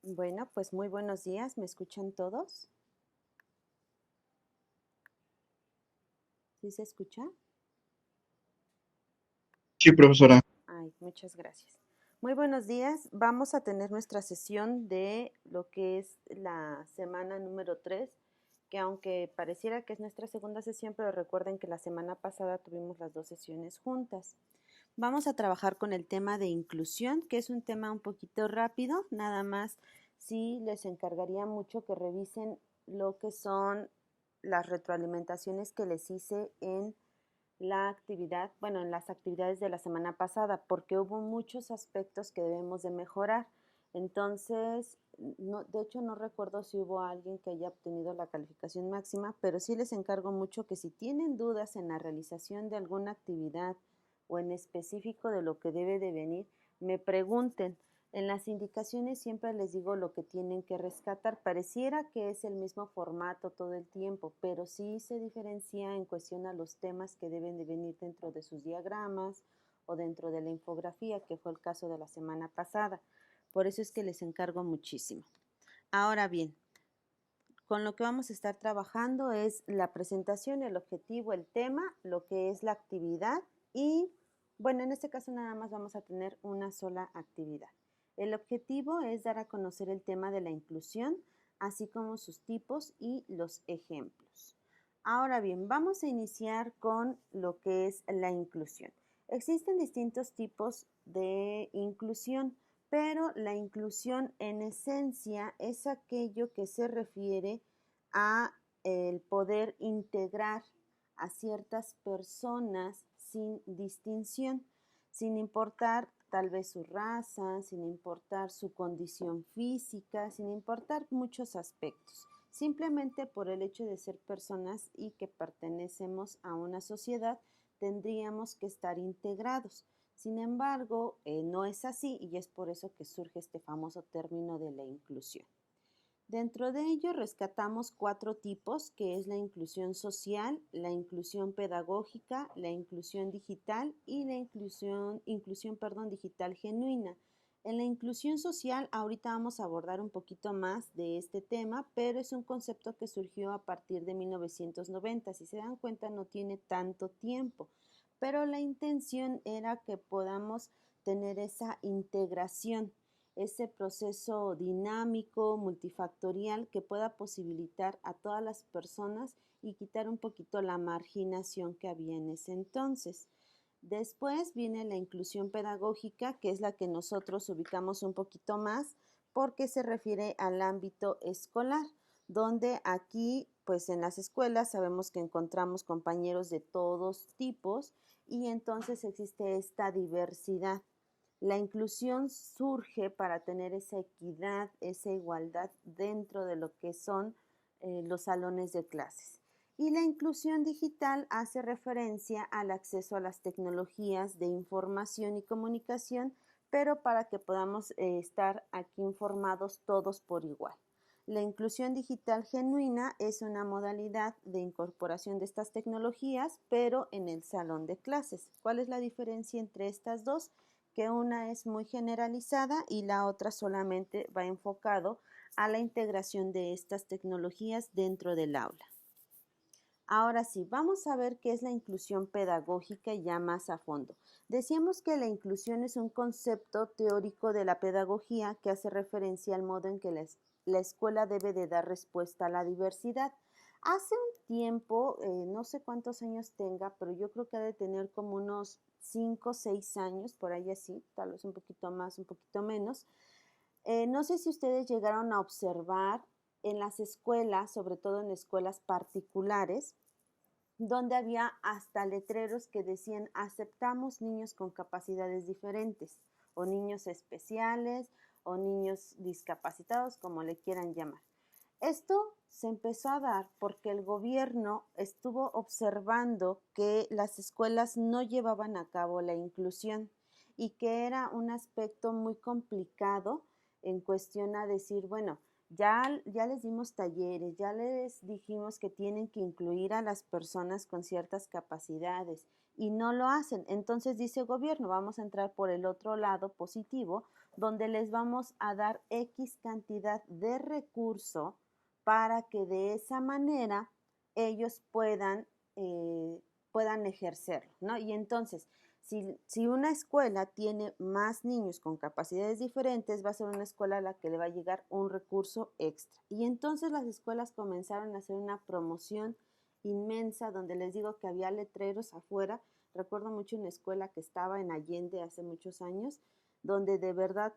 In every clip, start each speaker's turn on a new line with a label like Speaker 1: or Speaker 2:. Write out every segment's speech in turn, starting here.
Speaker 1: Bueno, pues muy buenos días, ¿me escuchan todos? ¿Sí se escucha?
Speaker 2: Sí, profesora.
Speaker 1: Ay, muchas gracias. Muy buenos días, vamos a tener nuestra sesión de lo que es la semana número 3, que aunque pareciera que es nuestra segunda sesión, pero recuerden que la semana pasada tuvimos las dos sesiones juntas. Vamos a trabajar con el tema de inclusión, que es un tema un poquito rápido, nada más sí les encargaría mucho que revisen lo que son las retroalimentaciones que les hice en la actividad, bueno, en las actividades de la semana pasada, porque hubo muchos aspectos que debemos de mejorar. Entonces, no, de hecho no recuerdo si hubo alguien que haya obtenido la calificación máxima, pero sí les encargo mucho que si tienen dudas en la realización de alguna actividad o en específico de lo que debe de venir, me pregunten. En las indicaciones siempre les digo lo que tienen que rescatar. Pareciera que es el mismo formato todo el tiempo, pero sí se diferencia en cuestión a los temas que deben de venir dentro de sus diagramas o dentro de la infografía, que fue el caso de la semana pasada. Por eso es que les encargo muchísimo. Ahora bien, con lo que vamos a estar trabajando es la presentación, el objetivo, el tema, lo que es la actividad y, bueno, en este caso nada más vamos a tener una sola actividad. El objetivo es dar a conocer el tema de la inclusión, así como sus tipos y los ejemplos. Ahora bien, vamos a iniciar con lo que es la inclusión. Existen distintos tipos de inclusión, pero la inclusión en esencia es aquello que se refiere a el poder integrar a ciertas personas sin distinción, sin importar tal vez su raza, sin importar su condición física, sin importar muchos aspectos, simplemente por el hecho de ser personas y que pertenecemos a una sociedad, tendríamos que estar integrados. Sin embargo, no es así y es por eso que surge este famoso término de la inclusión. Dentro de ello rescatamos cuatro tipos, que es la inclusión social, la inclusión pedagógica, la inclusión digital y la inclusión digital genuina. En la inclusión social ahorita vamos a abordar un poquito más de este tema, pero es un concepto que surgió a partir de 1990. Si se dan cuenta, no tiene tanto tiempo, pero la intención era que podamos tener esa integración, ese proceso dinámico, multifactorial que pueda posibilitar a todas las personas y quitar un poquito la marginación que había en ese entonces. Después viene la inclusión pedagógica, que es la que nosotros ubicamos un poquito más porque se refiere al ámbito escolar, donde aquí, pues en las escuelas sabemos que encontramos compañeros de todos tipos y entonces existe esta diversidad. La inclusión surge para tener esa equidad, esa igualdad dentro de lo que son los salones de clases. Y la inclusión digital hace referencia al acceso a las tecnologías de información y comunicación, pero para que podamos estar aquí informados todos por igual. La inclusión digital genuina es una modalidad de incorporación de estas tecnologías, pero en el salón de clases. ¿Cuál es la diferencia entre estas dos? Que una es muy generalizada y la otra solamente va enfocado a la integración de estas tecnologías dentro del aula. Ahora sí, vamos a ver qué es la inclusión pedagógica ya más a fondo. Decíamos que la inclusión es un concepto teórico de la pedagogía que hace referencia al modo en que la escuela debe de dar respuesta a la diversidad. Hace un tiempo, no sé cuántos años tenga, pero yo creo que ha de tener como unos 5 o 6 años, por ahí así, tal vez un poquito más, un poquito menos. No sé si ustedes llegaron a observar en las escuelas, sobre todo en escuelas particulares, donde había hasta letreros que decían aceptamos niños con capacidades diferentes o niños especiales o niños discapacitados, como le quieran llamar. Esto se empezó a dar porque el gobierno estuvo observando que las escuelas no llevaban a cabo la inclusión y que era un aspecto muy complicado en cuestión a decir, bueno, ya les dimos talleres, ya les dijimos que tienen que incluir a las personas con ciertas capacidades y no lo hacen. Entonces dice el gobierno, vamos a entrar por el otro lado positivo, donde les vamos a dar X cantidad de recurso para que de esa manera ellos puedan ejercerlo, ¿no? Y entonces, si una escuela tiene más niños con capacidades diferentes, va a ser una escuela a la que le va a llegar un recurso extra. Y entonces las escuelas comenzaron a hacer una promoción inmensa, donde les digo que había letreros afuera. Recuerdo mucho una escuela que estaba en Allende hace muchos años, donde de verdad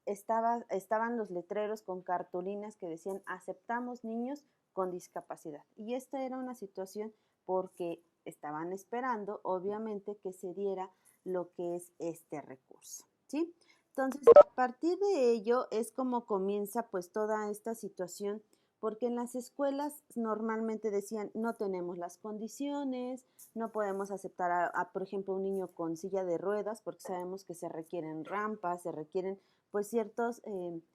Speaker 1: estaban los letreros con cartulinas que decían aceptamos niños con discapacidad. Y esta era una situación porque estaban esperando, obviamente, que se diera lo que es este recurso, ¿sí? Entonces, a partir de ello es como comienza pues toda esta situación, porque en las escuelas normalmente decían no tenemos las condiciones, no podemos aceptar por ejemplo, un niño con silla de ruedas, porque sabemos que se requieren rampas, se requieren pues ciertas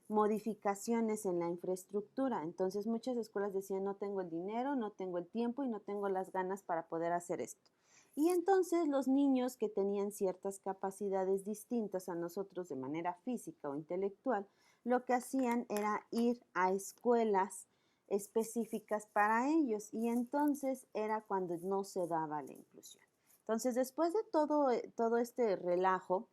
Speaker 1: modificaciones en la infraestructura. Entonces muchas escuelas decían no tengo el dinero, no tengo el tiempo y no tengo las ganas para poder hacer esto. Y entonces los niños que tenían ciertas capacidades distintas a nosotros de manera física o intelectual, lo que hacían era ir a escuelas específicas para ellos, y entonces era cuando no se daba la inclusión. Entonces, después de todo este relajo,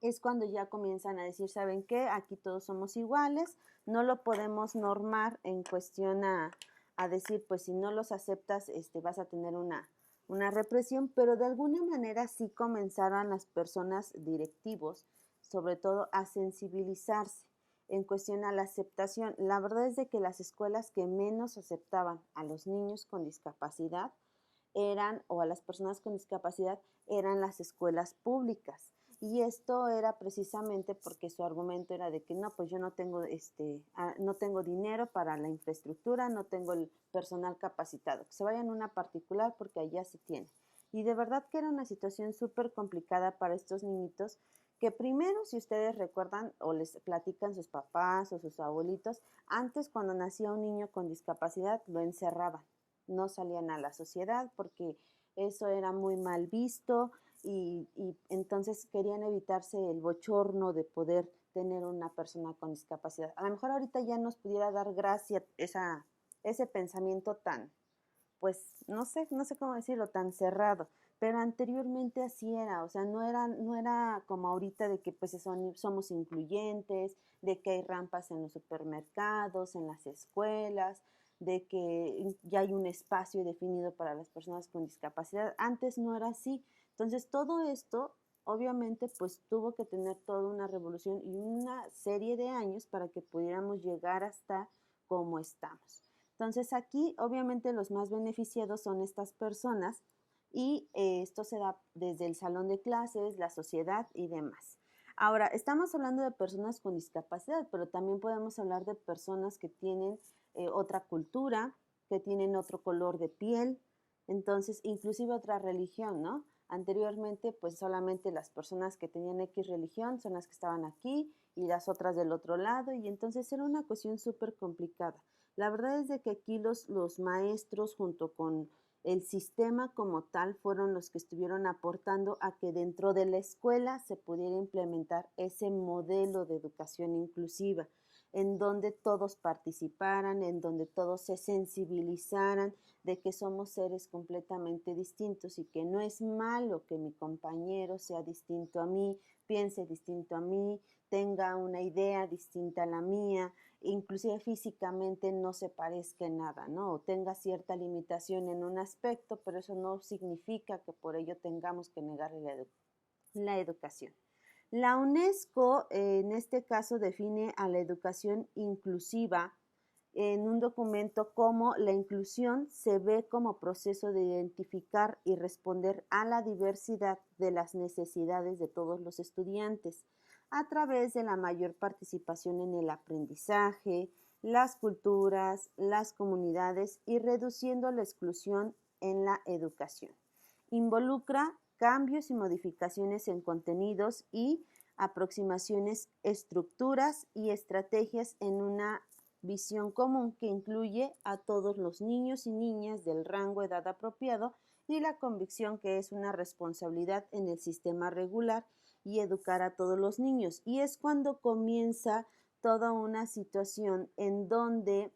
Speaker 1: es cuando ya comienzan a decir, ¿saben qué? Aquí todos somos iguales, no lo podemos normar en cuestión a decir, pues si no los aceptas, vas a tener una represión, pero de alguna manera sí comenzaron las personas directivos, sobre todo a sensibilizarse en cuestión a la aceptación. La verdad es de que las escuelas que menos aceptaban a los niños con discapacidad o a las personas con discapacidad, eran las escuelas públicas. Y esto era precisamente porque su argumento era de que no, pues yo no tengo dinero para la infraestructura, no tengo el personal capacitado, que se vayan a una particular porque allá sí tiene. Y de verdad que era una situación súper complicada para estos niñitos, que primero, si ustedes recuerdan o les platican sus papás o sus abuelitos, antes cuando nacía un niño con discapacidad lo encerraban, no salían a la sociedad porque eso era muy mal visto, y entonces querían evitarse el bochorno de poder tener una persona con discapacidad. A lo mejor ahorita ya nos pudiera dar gracia ese pensamiento tan, pues no sé cómo decirlo, tan cerrado, pero anteriormente así era, o sea, no era como ahorita de que pues somos incluyentes, de que hay rampas en los supermercados, en las escuelas, de que ya hay un espacio definido para las personas con discapacidad. Antes no era así. Entonces todo esto obviamente pues tuvo que tener toda una revolución y una serie de años para que pudiéramos llegar hasta como estamos. Entonces aquí obviamente los más beneficiados son estas personas, y esto se da desde el salón de clases, la sociedad y demás. Ahora, estamos hablando de personas con discapacidad, pero también podemos hablar de personas que tienen otra cultura, que tienen otro color de piel, entonces inclusive otra religión, ¿no? Anteriormente, pues solamente las personas que tenían X religión son las que estaban aquí y las otras del otro lado, y entonces era una cuestión súper complicada. La verdad es de que aquí los maestros junto con el sistema como tal fueron los que estuvieron aportando a que dentro de la escuela se pudiera implementar ese modelo de educación inclusiva, en donde todos participaran, en donde todos se sensibilizaran de que somos seres completamente distintos y que no es malo que mi compañero sea distinto a mí, piense distinto a mí, tenga una idea distinta a la mía, inclusive físicamente no se parezca en nada, ¿no? O tenga cierta limitación en un aspecto, pero eso no significa que por ello tengamos que negarle la educación. La UNESCO en este caso define a la educación inclusiva en un documento como la inclusión se ve como proceso de identificar y responder a la diversidad de las necesidades de todos los estudiantes a través de la mayor participación en el aprendizaje, las culturas, las comunidades y reduciendo la exclusión en la educación. Involucra cambios y modificaciones en contenidos y aproximaciones, estructuras y estrategias en una visión común que incluye a todos los niños y niñas del rango de edad apropiado y la convicción que es una responsabilidad en el sistema regular y educar a todos los niños. Y es cuando comienza toda una situación en donde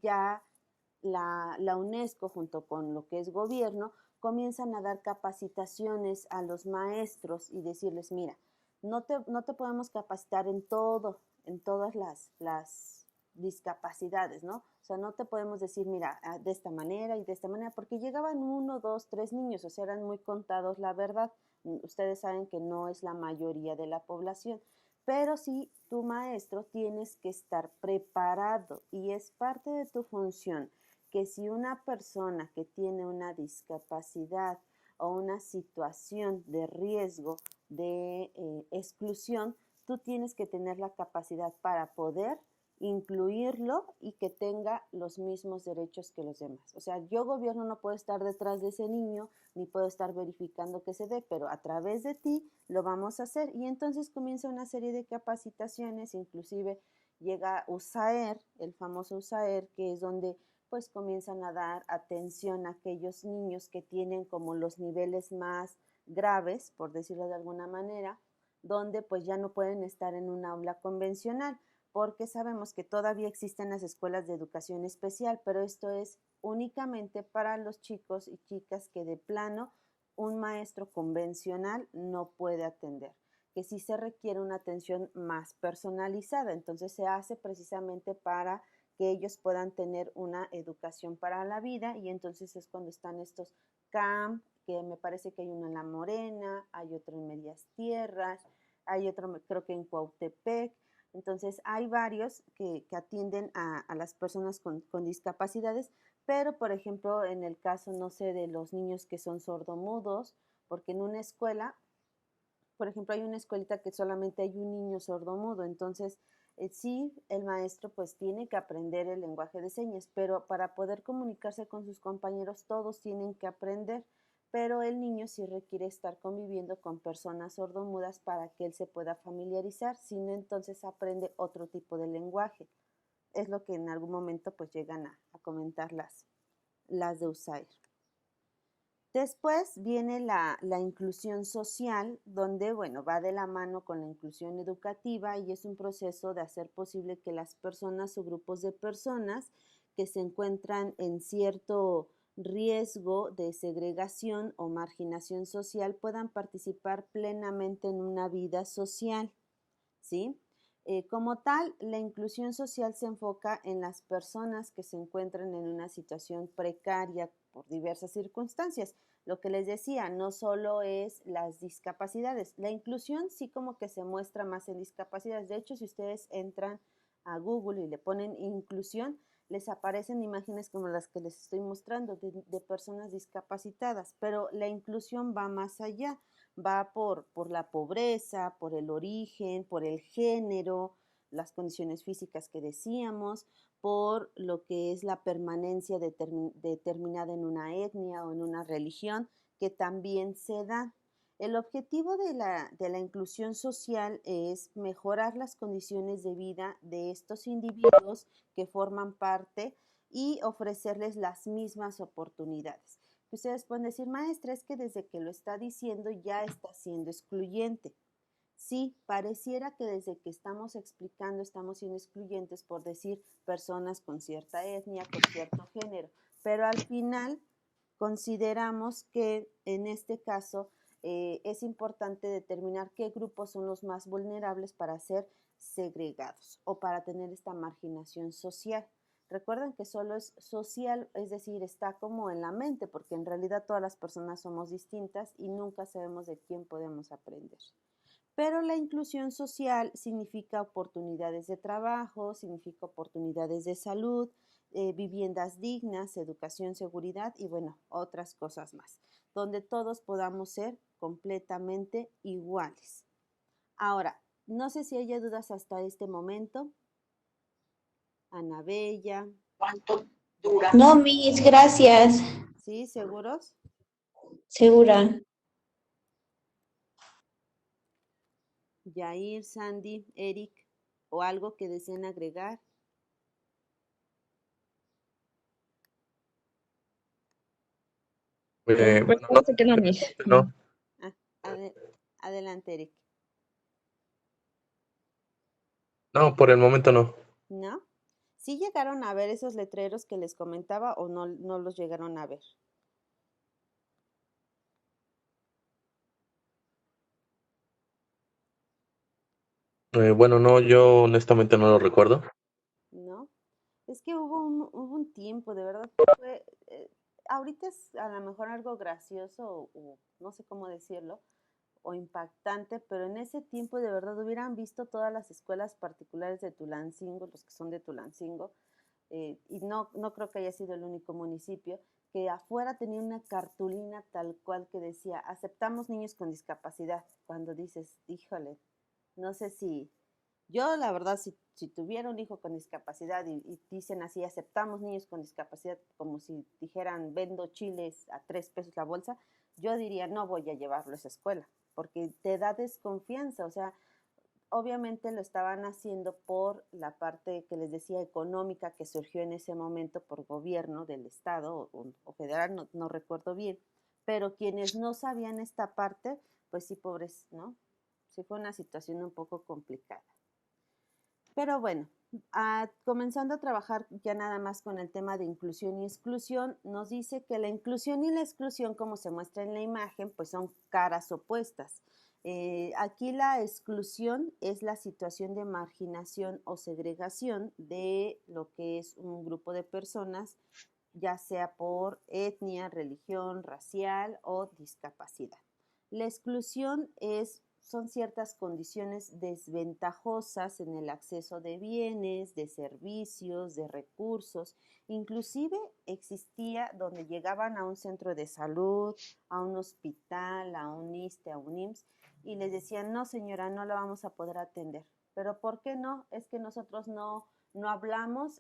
Speaker 1: ya la UNESCO junto con lo que es gobierno comienzan a dar capacitaciones a los maestros y decirles, mira, no te podemos capacitar en todo, en todas las discapacidades, ¿no? O sea, no te podemos decir, mira, de esta manera y de esta manera, porque llegaban uno, dos, tres niños, o sea, eran muy contados, la verdad. Ustedes saben que no es la mayoría de la población, pero sí, tu maestro tienes que estar preparado y es parte de tu función que si una persona que tiene una discapacidad o una situación de riesgo de exclusión, tú tienes que tener la capacidad para poder incluirlo y que tenga los mismos derechos que los demás. O sea, yo gobierno no puedo estar detrás de ese niño ni puedo estar verificando que se dé, pero a través de ti lo vamos a hacer. Y entonces comienza una serie de capacitaciones, inclusive llega USAER, el famoso USAER, que es donde pues comienzan a dar atención a aquellos niños que tienen como los niveles más graves, por decirlo de alguna manera, donde pues ya no pueden estar en un aula convencional, porque sabemos que todavía existen las escuelas de educación especial, pero esto es únicamente para los chicos y chicas que de plano un maestro convencional no puede atender, que sí se requiere una atención más personalizada, entonces se hace precisamente para que ellos puedan tener una educación para la vida y entonces es cuando están estos camp, que me parece que hay uno en La Morena, hay otro en Medias Tierras, hay otro creo que en Cuautepec, entonces hay varios que atienden a las personas con discapacidades, pero por ejemplo en el caso, no sé, de los niños que son sordomudos, porque en una escuela, por ejemplo, hay una escuelita que solamente hay un niño sordomudo, entonces sí, el maestro pues tiene que aprender el lenguaje de señas, pero para poder comunicarse con sus compañeros todos tienen que aprender, pero el niño sí requiere estar conviviendo con personas sordomudas para que él se pueda familiarizar, si no entonces aprende otro tipo de lenguaje. Es lo que en algún momento pues llegan a comentar las de USAID. Después viene la inclusión social, donde, bueno, va de la mano con la inclusión educativa y es un proceso de hacer posible que las personas o grupos de personas que se encuentran en cierto riesgo de segregación o marginación social puedan participar plenamente en una vida social, ¿sí? Como tal, la inclusión social se enfoca en las personas que se encuentran en una situación precaria por diversas circunstancias. Lo que les decía, no solo es las discapacidades. La inclusión sí como que se muestra más en discapacidades. De hecho, si ustedes entran a Google y le ponen inclusión, les aparecen imágenes como las que les estoy mostrando de personas discapacitadas, pero la inclusión va más allá, va por la pobreza, por el origen, por el género, las condiciones físicas que decíamos, por lo que es la permanencia determinada en una etnia o en una religión, que también se da. El objetivo de la inclusión social es mejorar las condiciones de vida de estos individuos que forman parte y ofrecerles las mismas oportunidades. Ustedes pueden decir, maestra, es que desde que lo está diciendo ya está siendo excluyente. Sí, pareciera que desde que estamos explicando estamos siendo excluyentes por decir personas con cierta etnia, con cierto género, pero al final consideramos que en este caso es importante determinar qué grupos son los más vulnerables para ser segregados o para tener esta marginación social. Recuerden que solo es social, es decir, está como en la mente, porque en realidad todas las personas somos distintas y nunca sabemos de quién podemos aprender. Pero la inclusión social significa oportunidades de trabajo, significa oportunidades de salud, viviendas dignas, educación, seguridad y bueno, otras cosas más, donde todos podamos ser completamente iguales. Ahora, no sé si haya dudas hasta este momento. Ana Bella.
Speaker 2: ¿Cuánto dura? No, mis, gracias.
Speaker 1: ¿Sí? ¿Seguros?
Speaker 2: Segura.
Speaker 1: Yair, Sandy, Eric, o algo que deseen agregar.
Speaker 3: Bueno, no,
Speaker 2: Parece que no, Miss.
Speaker 3: no.
Speaker 1: Ah, ade- adelante, Eric.
Speaker 3: No, por el momento no.
Speaker 1: ¿No? ¿Sí llegaron a ver esos letreros que les comentaba o no los llegaron a ver?
Speaker 3: Bueno, no, yo honestamente no lo recuerdo.
Speaker 1: ¿No? Es que hubo un tiempo, de verdad, fue, ahorita es a lo mejor algo gracioso o no sé cómo decirlo, o impactante, pero en ese tiempo de verdad hubieran visto todas las escuelas particulares de Tulancingo, los que son de Tulancingo, y no creo que haya sido el único municipio, que afuera tenía una cartulina tal cual que decía, aceptamos niños con discapacidad, cuando dices, híjole, no sé si, yo la verdad, si tuviera un hijo con discapacidad y dicen así, aceptamos niños con discapacidad, como si dijeran, vendo chiles a 3 pesos la bolsa, yo diría, no voy a llevarlo a esa escuela, porque te da desconfianza, o sea, obviamente lo estaban haciendo por la parte que les decía económica que surgió en ese momento por gobierno del estado o federal, no recuerdo bien, pero quienes no sabían esta parte, pues sí, pobres, ¿no? Sí fue una situación un poco complicada. Pero bueno, comenzando a trabajar ya nada más con el tema de inclusión y exclusión, nos dice que la inclusión y la exclusión, como se muestra en la imagen, pues son caras opuestas. Aquí la exclusión es la situación de marginación o segregación de lo que es un grupo de personas, ya sea por etnia, religión, racial o discapacidad. La exclusión son ciertas condiciones desventajosas en el acceso de bienes, de servicios, de recursos. Inclusive existía donde llegaban a un centro de salud, a un hospital, a un ISSSTE, a un IMSS, y les decían, no señora, no la vamos a poder atender. ¿Pero por qué no? Es que nosotros no hablamos,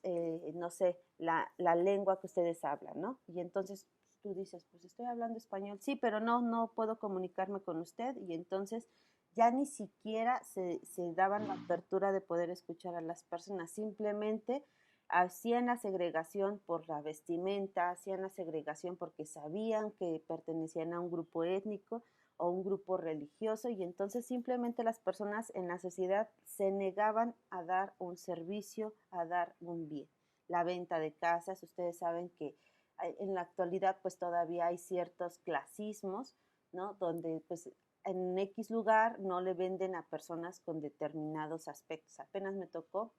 Speaker 1: no sé, la lengua que ustedes hablan, ¿no? Y entonces tú dices, pues estoy hablando español, sí, pero no puedo comunicarme con usted, y entonces ya ni siquiera se daban la apertura de poder escuchar a las personas, simplemente hacían la segregación por la vestimenta, hacían la segregación porque sabían que pertenecían a un grupo étnico o un grupo religioso, y entonces simplemente las personas en la sociedad se negaban a dar un servicio, a dar un bien. La venta de casas, ustedes saben que en la actualidad pues todavía hay ciertos clasismos, ¿no? Donde pues en X lugar no le venden a personas con determinados aspectos. Apenas me tocó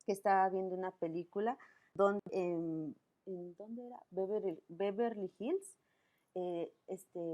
Speaker 1: que estaba viendo una película donde ¿en dónde era? Beverly Hills.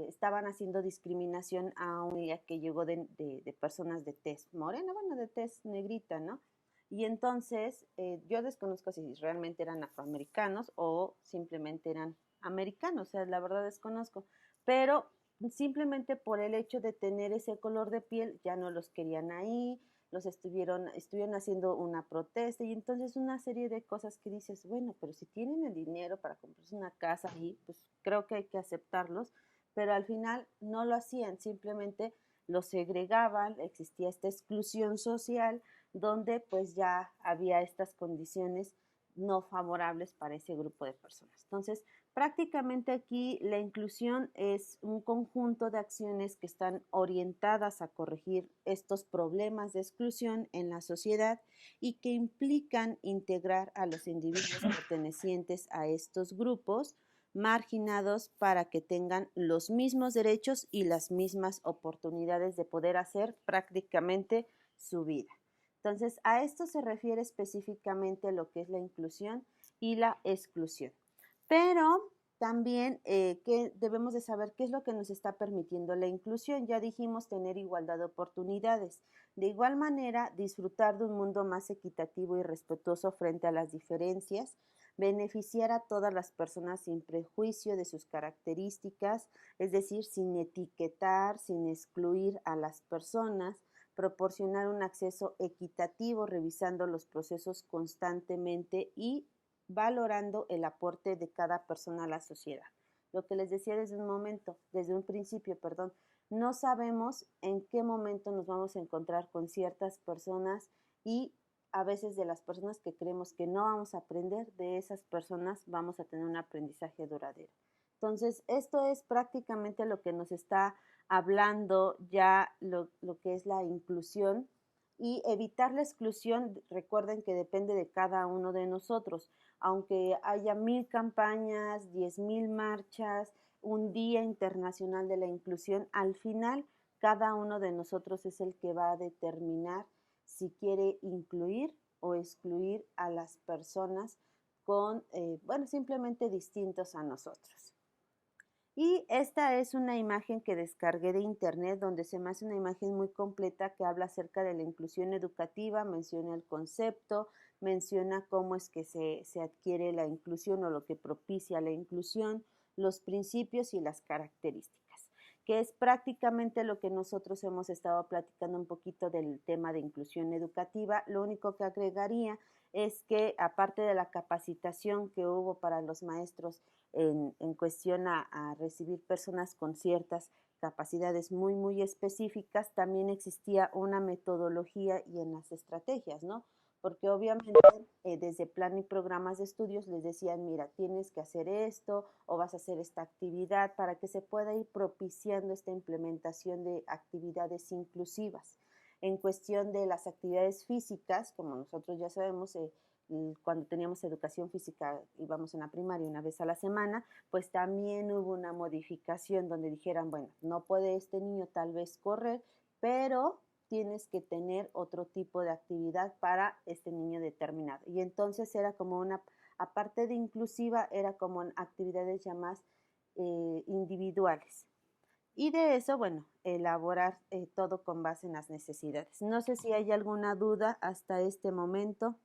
Speaker 1: Estaban haciendo discriminación a un día que llegó de personas de tez morena, bueno, de tez negrita, ¿no? Y entonces yo desconozco si realmente eran afroamericanos o simplemente eran americanos, o sea, la verdad desconozco, pero simplemente por el hecho de tener ese color de piel ya no los querían ahí, estuvieron haciendo una protesta, y entonces una serie de cosas que dices, bueno, pero si tienen el dinero para comprarse una casa ahí, pues creo que hay que aceptarlos, pero al final no lo hacían, simplemente los segregaban, existía esta exclusión social donde pues ya había estas condiciones no favorables para ese grupo de personas. Entonces, prácticamente aquí la inclusión es un conjunto de acciones que están orientadas a corregir estos problemas de exclusión en la sociedad y que implican integrar a los individuos pertenecientes a estos grupos marginados para que tengan los mismos derechos y las mismas oportunidades de poder hacer prácticamente su vida. Entonces, a esto se refiere específicamente lo que es la inclusión y la exclusión. Pero también que debemos de saber qué es lo que nos está permitiendo la inclusión. Ya dijimos tener igualdad de oportunidades. De igual manera, disfrutar de un mundo más equitativo y respetuoso frente a las diferencias, beneficiar a todas las personas sin prejuicio de sus características, es decir, sin etiquetar, sin excluir a las personas, proporcionar un acceso equitativo, revisando los procesos constantemente y valorando el aporte de cada persona a la sociedad. Lo que les decía desde un principio, perdón, no sabemos en qué momento nos vamos a encontrar con ciertas personas, y a veces de las personas que creemos que no vamos a aprender, de esas personas vamos a tener un aprendizaje duradero. Entonces, esto es prácticamente lo que nos está hablando ya lo que es la inclusión. Y evitar la exclusión, recuerden que depende de cada uno de nosotros. Aunque haya 1000 campañas, 10,000 marchas, un Día Internacional de la Inclusión, al final cada uno de nosotros es el que va a determinar si quiere incluir o excluir a las personas con, bueno, simplemente distintos a nosotros. Y esta es una imagen que descargué de internet donde se me hace una imagen muy completa que habla acerca de la inclusión educativa, menciona el concepto, menciona cómo es que se adquiere la inclusión o lo que propicia la inclusión, los principios y las características, que es prácticamente lo que nosotros hemos estado platicando un poquito del tema de inclusión educativa. Lo único que agregaría es que aparte de la capacitación que hubo para los maestros en cuestión a recibir personas con ciertas capacidades muy específicas, también existía una metodología y en las estrategias, ¿no? Porque obviamente desde plan y programas de estudios les decían, mira, tienes que hacer esto o vas a hacer esta actividad para que se pueda ir propiciando esta implementación de actividades inclusivas. En cuestión de las actividades físicas, como nosotros ya sabemos, cuando teníamos educación física, íbamos en la primaria una vez a la semana, pues también hubo una modificación donde dijeran, bueno, no puede este niño tal vez correr, pero tienes que tener otro tipo de actividad para este niño determinado. Y entonces era como una, aparte de inclusiva, era como actividades ya más individuales. Y de eso, bueno, elaborar todo con base en las necesidades. No sé si hay alguna duda hasta este momento.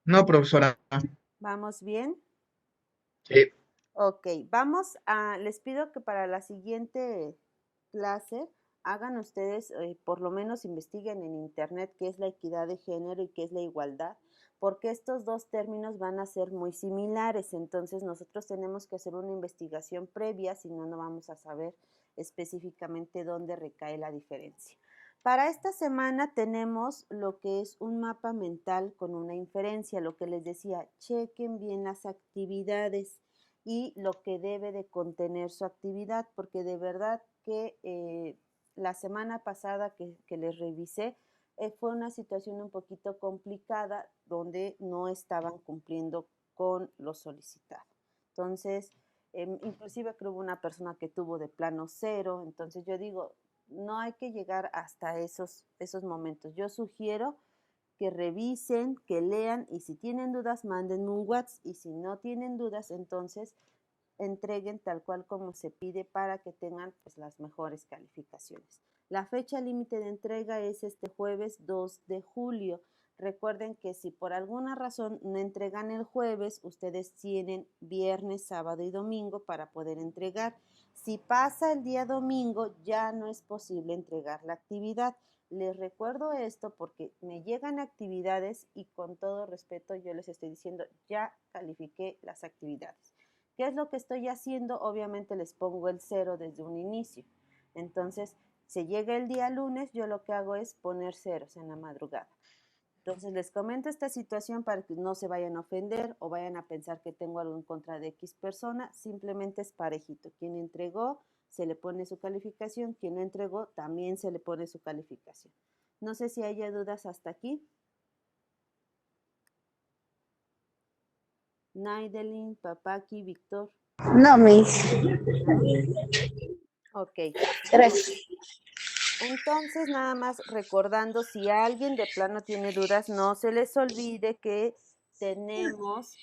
Speaker 4: No, profesora.
Speaker 1: ¿Vamos bien?
Speaker 4: Sí.
Speaker 1: Ok, les pido que para la siguiente clase hagan ustedes, por lo menos investiguen en internet qué es la equidad de género y qué es la igualdad, porque estos dos términos van a ser muy similares, entonces nosotros tenemos que hacer una investigación previa, si no, no vamos a saber específicamente dónde recae la diferencia. Para esta semana tenemos lo que es un mapa mental con una inferencia, lo que les decía, chequen bien las actividades y lo que debe de contener su actividad, porque de verdad que la semana pasada que les revisé fue una situación un poquito complicada donde no estaban cumpliendo con lo solicitado. Entonces, inclusive creo que hubo una persona que tuvo de plano 0, entonces yo digo, no hay que llegar hasta esos momentos. Yo sugiero que revisen, que lean y si tienen dudas mándenme un WhatsApp y si no tienen dudas entonces entreguen tal cual como se pide para que tengan pues las mejores calificaciones. La fecha límite de entrega es este jueves 2 de julio. Recuerden que si por alguna razón no entregan el jueves, ustedes tienen viernes, sábado y domingo para poder entregar. Si pasa el día domingo, ya no es posible entregar la actividad. Les recuerdo esto porque me llegan actividades y con todo respeto yo les estoy diciendo, ya califiqué las actividades. ¿Qué es lo que estoy haciendo? Obviamente les pongo el 0 desde un inicio. Entonces, si llega el día lunes, yo lo que hago es poner ceros en la madrugada. Entonces, les comento esta situación para que no se vayan a ofender o vayan a pensar que tengo algo en contra de X persona. Simplemente es parejito. Quien entregó, se le pone su calificación. Quien no entregó, también se le pone su calificación. No sé si haya dudas hasta aquí. Naidelin, Papaki, Víctor.
Speaker 2: No, Miss.
Speaker 1: Ok.
Speaker 2: Gracias.
Speaker 1: Entonces, nada más recordando, si alguien de plano tiene dudas, no se les olvide que tenemos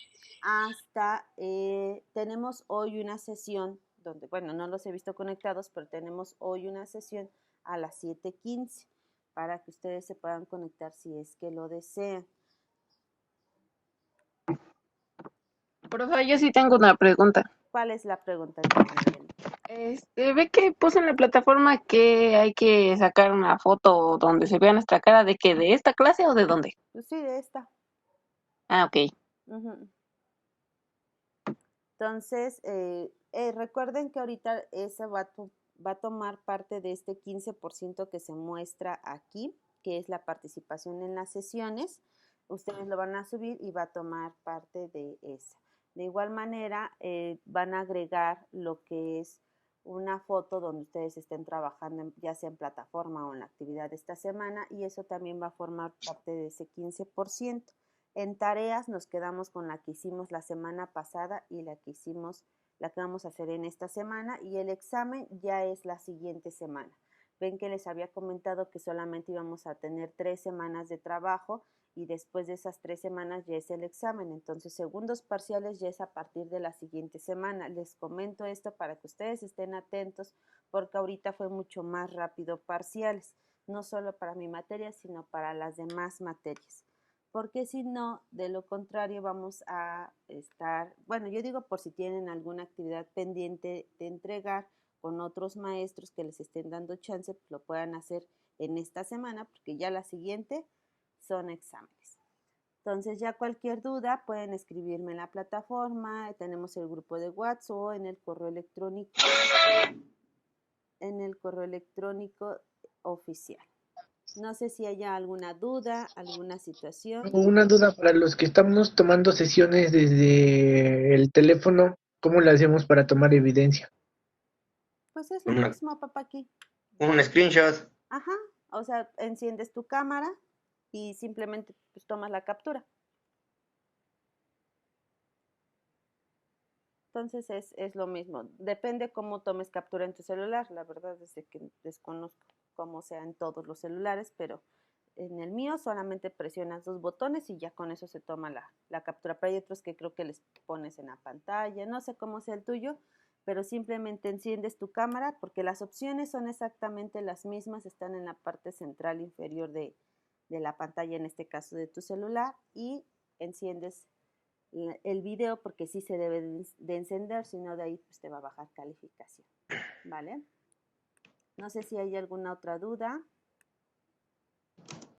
Speaker 1: tenemos hoy una sesión donde, bueno, no los he visto conectados, pero tenemos hoy una sesión a las 7:15 para que ustedes se puedan conectar si es que lo desean.
Speaker 5: Profe, yo sí tengo una pregunta.
Speaker 1: ¿Cuál es la pregunta?
Speaker 5: Ve que puse en la plataforma que hay que sacar una foto donde se vea nuestra cara de que de esta clase o de dónde.
Speaker 1: Pues sí, de esta.
Speaker 5: Ah, ok.
Speaker 1: Entonces, recuerden que ahorita esa va a tomar parte de este 15% que se muestra aquí, que es la participación en las sesiones. ustedes lo van a subir y va a tomar parte de esa. De igual manera, van a agregar lo que es una foto donde ustedes estén trabajando, ya sea en plataforma o en la actividad de esta semana, y eso también va a formar parte de ese 15%. En tareas nos quedamos con la que hicimos la semana pasada y la que vamos a hacer en esta semana, y el examen ya es la siguiente semana. Ven que les había comentado que solamente íbamos a tener 3 semanas de trabajo y después de esas 3 semanas ya es el examen. Entonces, segundos parciales ya es a partir de la siguiente semana. Les comento esto para que ustedes estén atentos porque ahorita fue mucho más rápido parciales, no solo para mi materia, sino para las demás materias. Porque si no, de lo contrario vamos a estar, bueno, yo digo por si tienen alguna actividad pendiente de entregar con otros maestros que les estén dando chance, pues lo puedan hacer en esta semana, porque ya la siguiente son exámenes. Entonces ya cualquier duda pueden escribirme en la plataforma, tenemos el grupo de WhatsApp o en el correo electrónico oficial. No sé si haya alguna duda, alguna situación.
Speaker 4: Una duda para los que estamos tomando sesiones desde el teléfono, ¿cómo le hacemos para tomar evidencia?
Speaker 1: Pues es lo mismo, papá, aquí.
Speaker 6: Un screenshot.
Speaker 1: Ajá, o sea, enciendes tu cámara y simplemente pues, tomas la captura. Entonces es lo mismo. Depende cómo tomes captura en tu celular. La verdad es que desconozco cómo sea en todos los celulares, pero en el mío solamente presionas 2 botones y ya con eso se toma la captura. Pero hay otros que creo que les pones en la pantalla. No sé cómo sea el tuyo, pero simplemente enciendes tu cámara porque las opciones son exactamente las mismas. Están en la parte central inferior de la pantalla, en este caso de tu celular, y enciendes el video porque sí se debe de encender, si no de ahí pues te va a bajar calificación, ¿vale? No sé si hay alguna otra duda.